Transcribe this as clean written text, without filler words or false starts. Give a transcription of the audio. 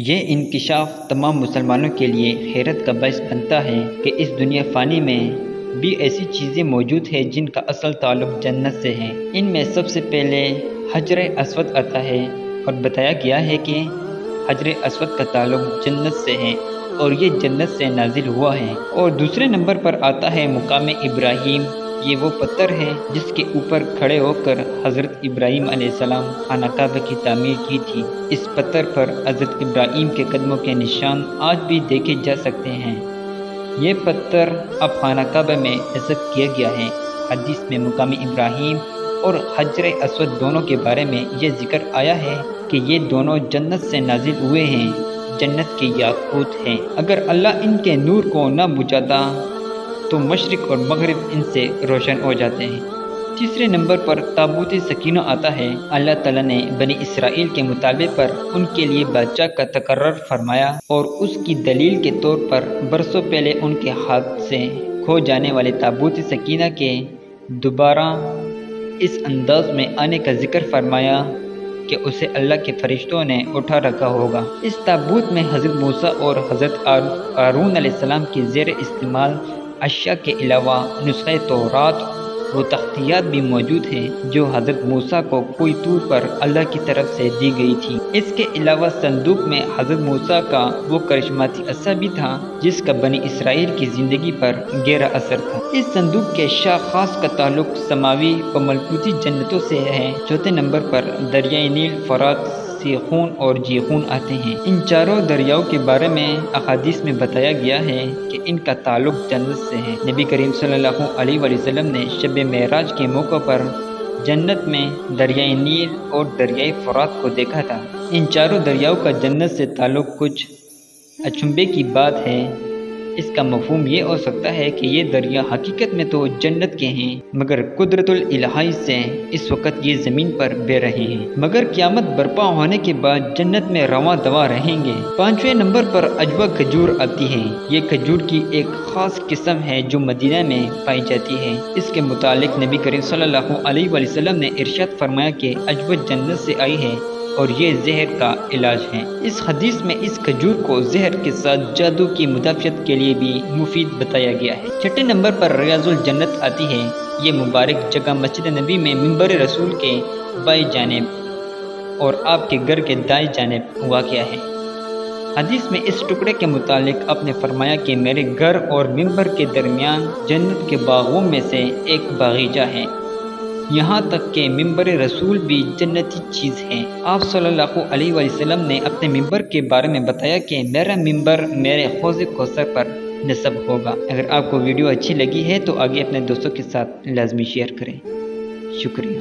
یہ انکشاف تمام مسلمانوں کے لیے حیرت کا باعث بنتا ہے کہ اس دنیا فانی میں بھی ایسی چیزیں موجود ہیں جن کا اصل تعلق جنت سے ہے۔ ان میں سب سے پہلے حجر اسود آتا ہے اور بتایا گیا ہے کہ حجر اسود کا تعلق جنت سے ہے اور یہ جنت سے نازل ہوا ہے۔ اور دوسرے نمبر پر آتا ہے مقام ابراہیم۔ یہ وہ پتھر ہے جس کے اوپر کھڑے ہو کر حضرت ابراہیم علیہ السلام خانہ کعبہ کی تعمیر کی تھی۔ اس پتھر پر حضرت ابراہیم کے قدموں کے نشان آج بھی دیکھے جا سکتے ہیں۔ یہ پتھر اب خانہ کعبہ میں نصب کیا گیا ہے۔ حدیث میں مقام ابراہیم اور حجر اسود دونوں کے بارے میں یہ ذکر آیا ہے کہ یہ دونوں جنت سے نازل ہوئے ہیں، جنت کے یاقوت ہیں۔ اگر اللہ ان کے نور کو نہ بجھاتا تو مشرق اور مغرب ان سے روشن ہو جاتے ہیں۔ تیسرے نمبر پر تابوت سکینہ آتا ہے۔ اللہ تعالیٰ نے بنی اسرائیل کے مطالبے پر ان کے لیے بادشاہ کا تقرر فرمایا اور اس کی دلیل کے طور پر برسوں پہلے ان کے ہاتھ سے کھو جانے والے تابوت سکینہ کے دوبارہ اس انداز میں آنے کا ذکر فرمایا کہ اسے اللہ کے فرشتوں نے اٹھا رکھا ہوگا۔ اس تابوت میں حضرت موسیٰ اور حضرت ہارون علیہ السلام کی زیر استعمال اشیاء کے علاوہ نسخہ تورات و تختیات بھی موجود ہیں جو حضرت موسیٰ کو کوئی طور پر اللہ کی طرف سے دی گئی تھی۔ اس کے علاوہ صندوق میں حضرت موسیٰ کا وہ کرشماتی عصا بھی تھا جس کا بنی اسرائیل کی زندگی پر گہرا اثر تھا۔ اس صندوق کے شاہ خاص کا تعلق سماوی و ملکوتی جنتوں سے ہے۔ چوتھے نمبر پر دریائے نیل، فرات، سیخون اور جیخون آتے ہیں۔ ان چاروں دریاؤں کے بارے میں احادیث میں بتایا گیا ہے کہ ان کا تعلق جنت سے ہے۔ نبی کریم صلی اللہ علیہ وسلم نے شب معراج کے موقع پر جنت میں دریائے نیل اور دریائے فرات کو دیکھا تھا۔ ان چاروں دریاؤں کا جنت سے تعلق کچھ اچنبھے کی بات ہے۔ اس کا مفہوم یہ ہو سکتا ہے کہ یہ دریا حقیقت میں تو جنت کے ہیں مگر قدرت الہی سے اس وقت یہ زمین پر بہہ رہے ہیں، مگر قیامت برپا ہونے کے بعد جنت میں رواں دواں رہیں گے۔ پانچویں نمبر پر اجوا کھجور آتی ہے۔ یہ کھجور کی ایک خاص قسم ہے جو مدینہ میں پائی جاتی ہے۔ اس کے متعلق نبی کریم صلی اللہ علیہ وسلم نے ارشاد فرمایا کہ اجوا جنت سے آئی ہے اور یہ زہر کا علاج ہے۔ اس حدیث میں اس کھجور کو زہر کے ساتھ جادو کی مدافعت کے لیے بھی مفید بتایا گیا ہے۔ چھٹے نمبر پر ریاض الجنت آتی ہے۔ یہ مبارک جگہ مسجد نبی میں منبر رسول کے بائیں جانب اور آپ کے گھر کے دائیں جانب واقع ہے۔ حدیث میں اس ٹکڑے کے متعلق آپ نے فرمایا کہ میرے گھر اور منبر کے درمیان جنت کے باغوں میں سے ایک باغیچہ ہے، یہاں تک کہ منبر رسول بھی جنتی چیز ہے۔ آپ صلی اللہ علیہ وسلم نے اپنے منبر کے بارے میں بتایا کہ میرا منبر میرے حوض کوثر پر نصب ہوگا۔ اگر آپ کو ویڈیو اچھی لگی ہے تو آگے اپنے دوستوں کے ساتھ لازمی شیئر کریں۔ شکریہ۔